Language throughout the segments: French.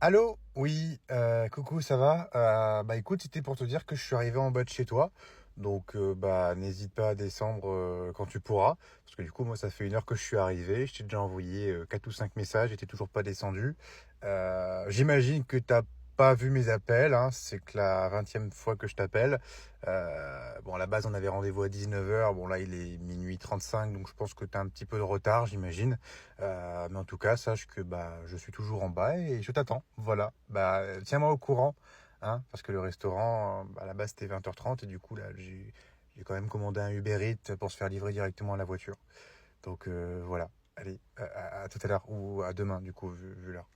Allô? Oui, coucou, ça va? Bah écoute, c'était pour te dire que je suis arrivé en bas de chez toi. Donc bah n'hésite pas à descendre quand tu pourras. Parce que du coup, moi, ça fait 1 heure que je suis arrivé. Je t'ai déjà envoyé 4 ou 5 messages et t'es toujours pas descendu. J'imagine que t'as pas vu mes appels, hein. C'est que la 20e fois que je t'appelle. Bon, à la base, on avait rendez-vous à 19 heures. Bon, là, il est minuit 35, donc je pense que t'as un petit peu de retard, j'imagine. Mais en tout cas, sache que bah, je suis toujours en bas et je t'attends. Voilà. Bah, tiens-moi au courant, hein, parce que le restaurant, à la base, c'était 20h30 et du coup, là, j'ai quand même commandé un Uber Eats pour se faire livrer directement à la voiture. Donc voilà. Allez, à tout à l'heure ou à demain, du coup, vu l'heure.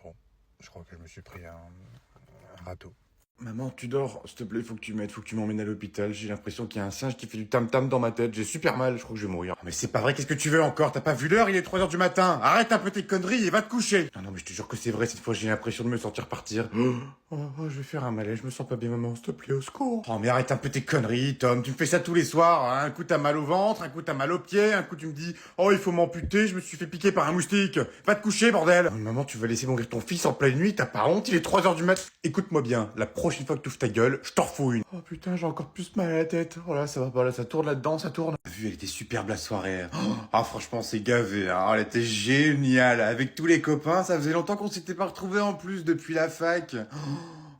Bon, je crois que je me suis pris un râteau. Maman, tu dors, s'il te plaît, faut que tu m'aides, faut que tu m'emmènes à l'hôpital. J'ai l'impression qu'il y a un singe qui fait du tam-tam dans ma tête. J'ai super mal, je crois que je vais mourir. Mais c'est pas vrai, qu'est-ce que tu veux encore? T'as pas vu l'heure? Il est 3 heures du matin. Arrête un peu tes conneries et va te coucher. Non, non, mais je te jure que c'est vrai, cette fois j'ai l'impression de me sentir partir. Je vais faire un malaise, je me sens pas bien, maman, s'il te plaît, au secours. Oh, mais arrête un peu tes conneries, Tom. Tu me fais ça tous les soirs, hein. Un coup t'as mal au ventre, un coup t'as mal aux pieds, un coup tu me dis, oh, il faut m'amputer, je me suis fait piquer par un moustique. Va te coucher, bordel. Oh, maman, tu vas laisser mourir ton fils en pleine nuit, t'as pas honte? Il est 3 heures du mat. Écoute-moi bien, la prochaine fois que tu ouvres ta gueule, je t'en refous une. Oh putain, j'ai encore plus mal à la tête. Oh là, ça va pas, là, ça tourne là-dedans, ça tourne. T'as vu, elle était superbe la soirée. Ah, franchement, c'est gavé, hein. Elle était géniale. Avec tous les copains, ça faisait longtemps qu'on s'était pas retrouvés en plus depuis la fac.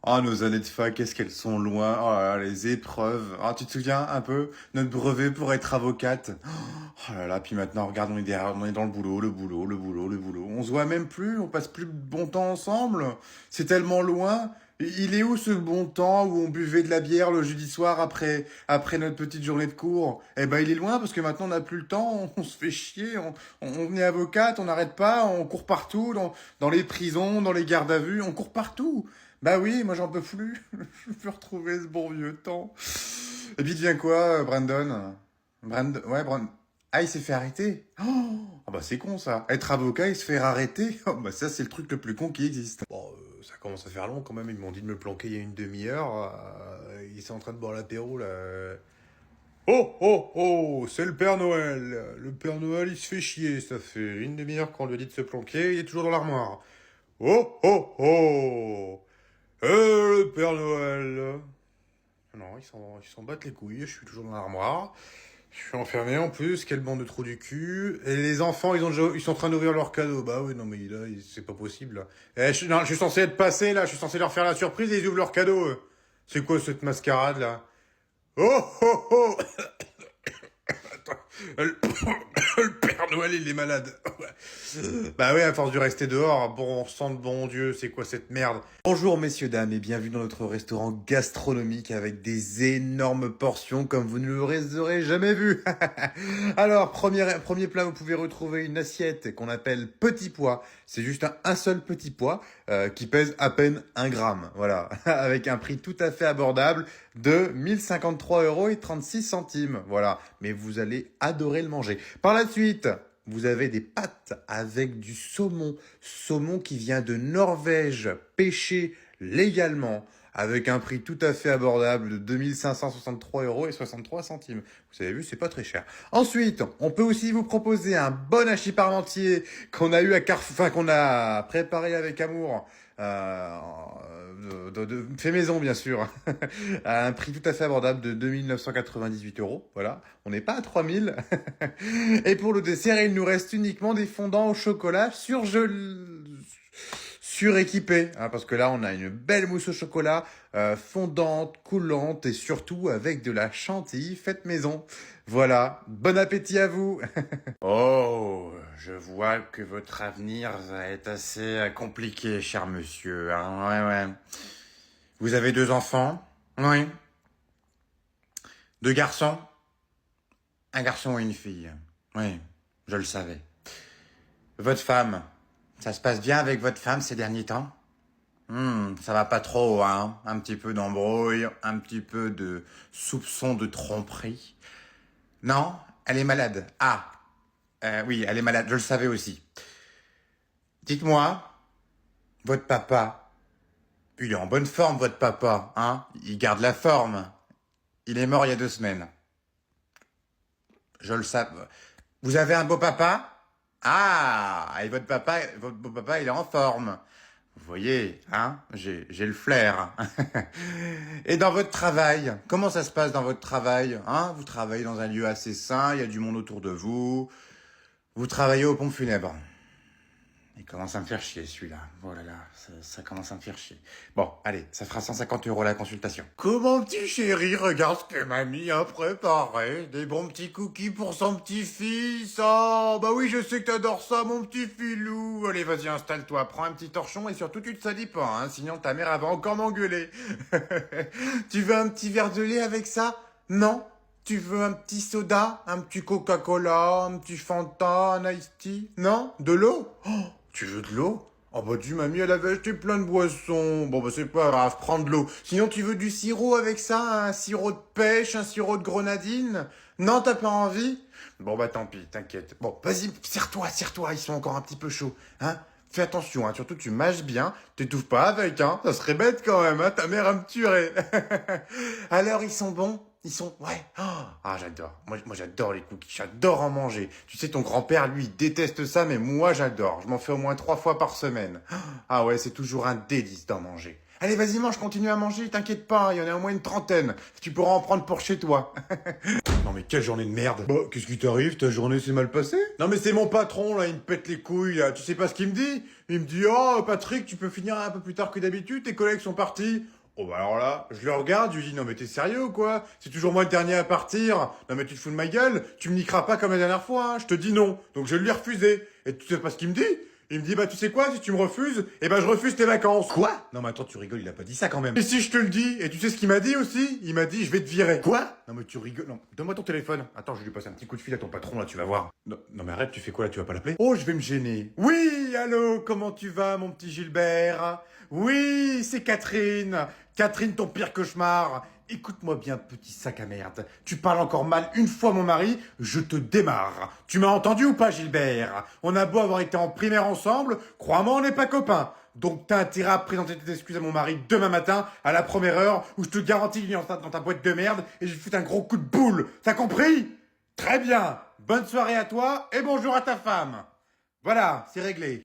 Ah, nos années de fac, qu'est-ce qu'elles sont loin. Oh là là, les épreuves. Ah, tu te souviens un peu? Notre brevet pour être avocate. Oh là là, puis maintenant, regarde, on est derrière, on est dans le boulot, le boulot, le boulot, le boulot. On se voit même plus, on passe plus de bon temps ensemble. C'est tellement loin. Il est où ce bon temps où on buvait de la bière le jeudi soir après notre petite journée de cours? Eh ben, il est loin parce que maintenant on n'a plus le temps, on se fait chier, on est avocate, on n'arrête pas, on court partout, dans les prisons, dans les gardes à vue, on court partout. Bah oui, moi j'en peux plus. Je veux retrouver ce bon vieux temps. Et puis devient quoi, Brandon? Ouais, Brandon. Ah, il s'est fait arrêter. Oh, ah bah c'est con ça. Être avocat et se faire arrêter, oh, bah ça c'est le truc le plus con qui existe. Bon, ça commence à faire long quand même. Ils m'ont dit de me planquer il y a une demi-heure. Ils sont en train de boire l'apéro là. Oh, oh, oh, c'est le Père Noël. Le Père Noël, il se fait chier. Ça fait une demi-heure qu'on lui a dit de se planquer. Il est toujours dans l'armoire. Oh, oh, oh. Le Père Noël. Non, ils s'en battent les couilles. Je suis toujours dans l'armoire. Je suis enfermé en plus. Quelle bande de trous du cul. Et les enfants, ils sont en train d'ouvrir leurs cadeaux. Bah oui, non, mais là, c'est pas possible. Là. Non, je suis censé être passé là. Je suis censé leur faire la surprise et ils ouvrent leurs cadeaux. C'est quoi cette mascarade là? Oh, oh, oh. Le le Père Noël, il est malade. Bah ouais, à force de rester dehors, bon sang de bon Dieu, c'est quoi cette merde? Bonjour messieurs, dames et bienvenue dans notre restaurant gastronomique avec des énormes portions comme vous ne aurez jamais vu. Alors, premier plat, vous pouvez retrouver une assiette qu'on appelle petit pois. C'est juste un seul petit pois qui pèse à peine 1 gramme. Voilà, avec un prix tout à fait abordable de 1053 € et 36 centimes. Voilà, mais vous allez adorer le manger. Par la suite, vous avez des pâtes avec du saumon. Saumon qui vient de Norvège, pêché légalement, avec un prix tout à fait abordable de 2563 € et 63 centimes. Vous avez vu, c'est pas très cher. Ensuite, on peut aussi vous proposer un bon hachis parmentier qu'on a eu à Carrefour, enfin qu'on a préparé avec amour, fait maison bien sûr, à un prix tout à fait abordable de 2998 €. Voilà, on n'est pas à 3000. Et pour le dessert, il nous reste uniquement des fondants au chocolat suréquipés, hein, parce que là, on a une belle mousse au chocolat, fondante, coulante et surtout avec de la chantilly faite maison. Voilà, bon appétit à vous. Oh, je vois que votre avenir va être assez compliqué, cher monsieur, hein. Ouais, ouais. Vous avez 2 enfants? Oui. 2 garçons? Un garçon et une fille. Oui, je le savais. Votre femme? Ça se passe bien avec votre femme ces derniers temps? Ça va pas trop, hein. Un petit peu d'embrouille, un petit peu de soupçon de tromperie. Non? Elle est malade. Ah, oui, elle est malade, je le savais aussi. Dites-moi, votre papa, il est en bonne forme, votre papa, hein? Il garde la forme. Il est mort il y a 2 semaines. Je le savais. Vous avez un beau papa? Ah, et votre beau papa, il est en forme. Vous voyez, hein, j'ai le flair. Et dans votre travail, comment ça se passe dans votre travail, hein? Vous travaillez dans un lieu assez sain, il y a du monde autour de vous. Vous travaillez aux pompes funèbres. Il commence à me faire chier, celui-là. Oh là là, ça commence à me faire chier. Bon, allez, ça fera 150 € la consultation. Comment, petit chéri, regarde ce que mamie a préparé. Des bons petits cookies pour son petit-fils. Oh, bah oui, je sais que t'adores ça, mon petit filou. Allez, vas-y, installe-toi, prends un petit torchon et surtout, tu te salis pas, hein, sinon ta mère, elle va encore m'engueuler. Tu veux un petit verre de lait avec ça? Non? Tu veux un petit soda, un petit Coca-Cola, un petit Fanta, un Ice Tea? Non? De l'eau? Oh, tu veux de l'eau? Oh bah dis mamie, elle avait acheté plein de boissons. Bon bah c'est pas grave, prends de l'eau. Sinon tu veux du sirop avec ça? Un sirop de pêche, un sirop de grenadine? Non, t'as pas envie? Bon bah tant pis, t'inquiète. Bon, vas-y, serre-toi, ils sont encore un petit peu chauds, hein? Fais attention, hein, surtout tu mâches bien, t'étouffes pas avec, hein? Ça serait bête quand même, hein? Ta mère me tuerait. Alors ils sont bons? Ils sont... Ouais. Ah, j'adore. Moi, j'adore les cookies. J'adore en manger. Tu sais, ton grand-père, lui, il déteste ça, mais moi, j'adore. Je m'en fais au moins 3 fois par semaine. Ah ouais, c'est toujours un délice d'en manger. Allez, vas-y, mange, continue à manger, t'inquiète pas, il y en a au moins une trentaine. Tu pourras en prendre pour chez toi. Non mais quelle journée de merde. Bah, qu'est-ce qui t'arrive? Ta journée s'est mal passée? Non mais c'est mon patron là, il me pète les couilles là. Tu sais pas ce qu'il me dit? Il me dit, oh Patrick, tu peux finir un peu plus tard que d'habitude, tes collègues sont partis. Oh bah alors là, je le regarde, je lui dis, non mais t'es sérieux ou quoi? C'est toujours moi le dernier à partir. Non mais tu te fous de ma gueule, tu me niqueras pas comme la dernière fois, hein. Je te dis non. Donc je lui ai refusé. Et tu sais pas ce qu'il me dit? Il me dit, bah tu sais quoi, si tu me refuses, eh ben je refuse tes vacances. Quoi? Non mais attends, tu rigoles, il a pas dit ça quand même. Et si je te le dis, et tu sais ce qu'il m'a dit aussi? Il m'a dit, je vais te virer. Quoi? Non mais tu rigoles, non, donne-moi ton téléphone. Attends, je vais lui passer un petit coup de fil à ton patron là, tu vas voir. Non, non mais arrête, tu fais quoi là, tu vas pas l'appeler? Oh, je vais me gêner. Oui, allô, comment tu vas mon petit Gilbert? Oui, c'est Catherine. Catherine, ton pire cauchemar. Écoute-moi bien, petit sac à merde. Tu parles encore mal une fois mon mari, je te démarre. Tu m'as entendu ou pas, Gilbert? On a beau avoir été en primaire ensemble, crois-moi, on n'est pas copains. Donc t'as intérêt à présenter tes excuses à mon mari demain matin, à la première heure, où je te garantis qu'il est enceinte dans ta boîte de merde, et je lui fous un gros coup de boule. T'as compris? Très bien. Bonne soirée à toi, et bonjour à ta femme. Voilà, c'est réglé.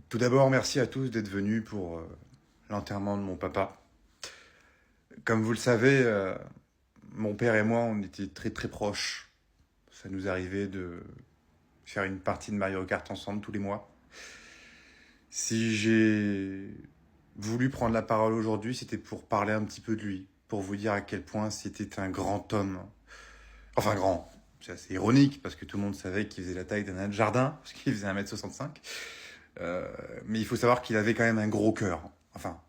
Tout d'abord, merci à tous d'être venus pour l'enterrement de mon papa. Comme vous le savez, mon père et moi, on était très très proches. Ça nous arrivait de faire une partie de Mario Kart ensemble tous les mois. Si j'ai voulu prendre la parole aujourd'hui, c'était pour parler un petit peu de lui, pour vous dire à quel point c'était un grand homme. Enfin grand, c'est assez ironique, parce que tout le monde savait qu'il faisait la taille d'un nain de jardin, parce qu'il faisait 1,65 m. Mais il faut savoir qu'il avait quand même un gros cœur. Enfin,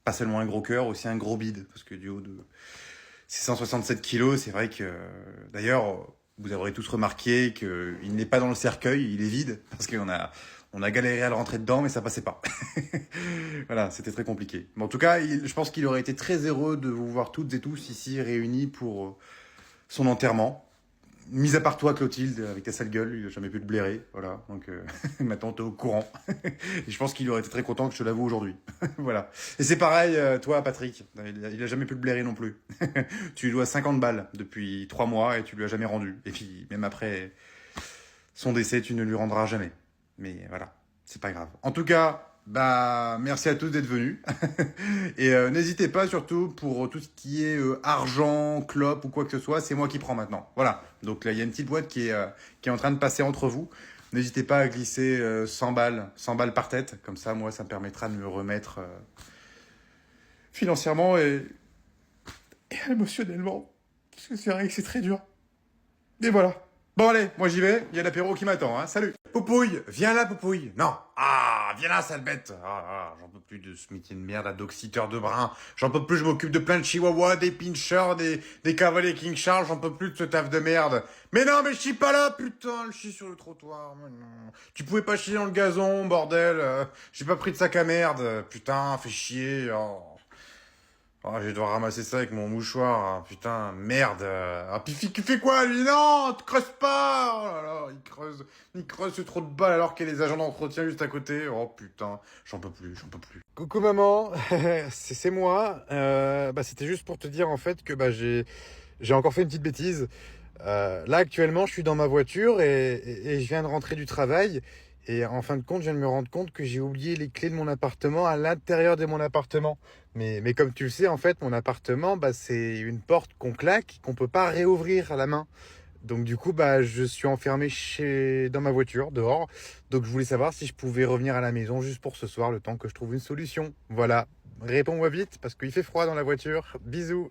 pas seulement un gros cœur, aussi un gros bide. Parce que du haut de ses 167 kilos, c'est vrai que... D'ailleurs, vous aurez tous remarqué qu'il n'est pas dans le cercueil, il est vide. Parce qu'on a galéré à le rentrer dedans, mais ça passait pas. Voilà, c'était très compliqué. Mais en tout cas, je pense qu'il aurait été très heureux de vous voir toutes et tous ici réunis pour son enterrement. Mis à part toi, Clotilde, avec ta sale gueule, il a jamais pu te blairer, voilà. Donc maintenant, t'es au courant. Et je pense qu'il aurait été très content que je te l'avoue aujourd'hui. Voilà. Et c'est pareil, toi, Patrick, il a jamais pu te blairer non plus. Tu lui dois 50 balles depuis 3 mois et tu lui as jamais rendu. Et puis, même après son décès, tu ne lui rendras jamais. Mais voilà, c'est pas grave. En tout cas, bah, merci à tous d'être venus. Et n'hésitez pas, surtout pour tout ce qui est argent, clope ou quoi que ce soit, c'est moi qui prends maintenant. Voilà. Donc là, il y a une petite boîte qui est en train de passer entre vous. N'hésitez pas à glisser 100 balles par tête. Comme ça, moi, ça me permettra de me remettre financièrement et émotionnellement. Parce que c'est vrai que c'est très dur. Et voilà. Bon allez, moi j'y vais, il y a l'apéro qui m'attend, hein. Salut. Poupouille, viens là, Poupouille. Non. Ah, viens là, sale bête. J'en peux plus de ce métier de merde, là, d'oxyteur de brin. J'en peux plus, je m'occupe de plein de chihuahuas, des pinchers, des cavaliers King Charles, j'en peux plus de ce taf de merde. Mais non, mais je chie pas là, putain, je chie sur le trottoir. Mais non. Tu pouvais pas chier dans le gazon, bordel. J'ai pas pris de sac à merde. Putain, fais chier. Oh. Oh, je vais devoir ramasser ça avec mon mouchoir, hein. Putain, merde. Ah, Pifi, tu fais quoi, lui? Non, te creuse pas. Oh là là, il creuse ce trou de balle alors qu'il y a les agents d'entretien juste à côté. Oh putain, j'en peux plus. Coucou maman, c'est moi. C'était juste pour te dire en fait que j'ai encore fait une petite bêtise. Là actuellement je suis dans ma voiture et je viens de rentrer du travail Et en fin de compte, je viens de me rendre compte que j'ai oublié les clés de mon appartement à l'intérieur de mon appartement. Mais comme tu le sais, en fait, mon appartement, bah, c'est une porte qu'on claque, qu'on peut pas réouvrir à la main. Donc du coup, bah, je suis enfermé dans ma voiture, dehors. Donc je voulais savoir si je pouvais revenir à la maison juste pour ce soir, le temps que je trouve une solution. Voilà. Réponds-moi vite, parce qu'il fait froid dans la voiture. Bisous.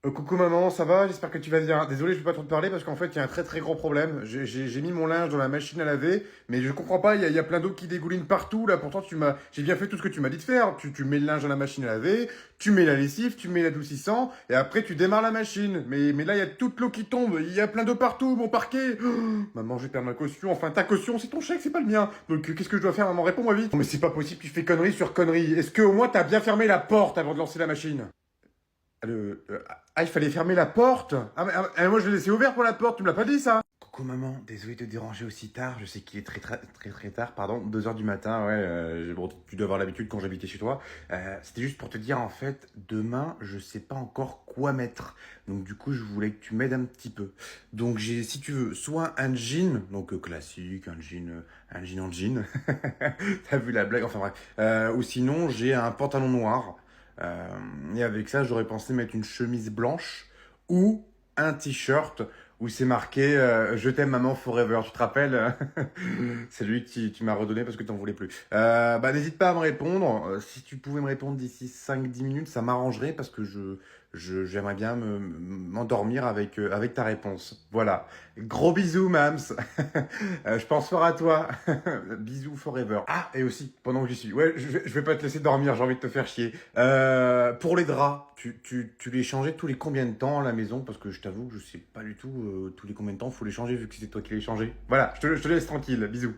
Coucou maman, ça va? J'espère que tu vas bien. Désolé, je vais pas trop te parler parce qu'en fait, il y a un très très gros problème. J'ai mis mon linge dans la machine à laver, mais je comprends pas, il y a plein d'eau qui dégouline partout là. Pourtant, j'ai bien fait tout ce que tu m'as dit de faire. Tu mets le linge dans la machine à laver, tu mets la lessive, tu mets l'adoucissant, et après tu démarres la machine. Mais là, il y a toute l'eau qui tombe, il y a plein d'eau partout, mon parquet. Oh, maman, je vais perdre ma caution. Enfin, ta caution, c'est ton chèque, c'est pas le mien. Donc, qu'est-ce que je dois faire, maman? Réponds-moi vite. Non, mais c'est pas possible, tu fais connerie sur connerie. Est-ce que au moins t'as bien fermé la porte avant de lancer la machine? Il fallait fermer la porte. Moi je l'ai laissé ouvert pour la porte, tu me l'as pas dit ça? Coucou maman, désolé de te déranger aussi tard, je sais qu'il est très tard, pardon, 2 heures du matin, ouais, bon, tu dois avoir l'habitude quand j'habitais chez toi. C'était juste pour te dire, en fait, demain, je sais pas encore quoi mettre. Donc du coup, je voulais que tu m'aides un petit peu. Donc j'ai, si tu veux, soit un jean, donc classique, un jean en jean. T'as vu la blague, enfin bref. Ou sinon, j'ai un pantalon noir. Euh, et avec ça, j'aurais pensé mettre une chemise blanche ou un t-shirt où c'est marqué Je t'aime maman forever. Tu te rappelles? C'est lui que tu m'as redonné parce que t'en voulais plus. Bah n'hésite pas à me répondre. Si tu pouvais me répondre d'ici 5-10 minutes, ça m'arrangerait parce que j'aimerais bien m'endormir avec ta réponse. Voilà. Gros bisous, Mams. Je pense fort à toi. Bisous forever. Ah, et aussi, pendant que j'y suis. Ouais, je vais pas te laisser dormir, j'ai envie de te faire chier. Pour les draps, tu les changeais tous les combien de temps à la maison? Parce que je t'avoue que je sais pas du tout tous les combien de temps faut les changer vu que c'est toi qui les changé. Voilà, je te laisse tranquille. Bisous.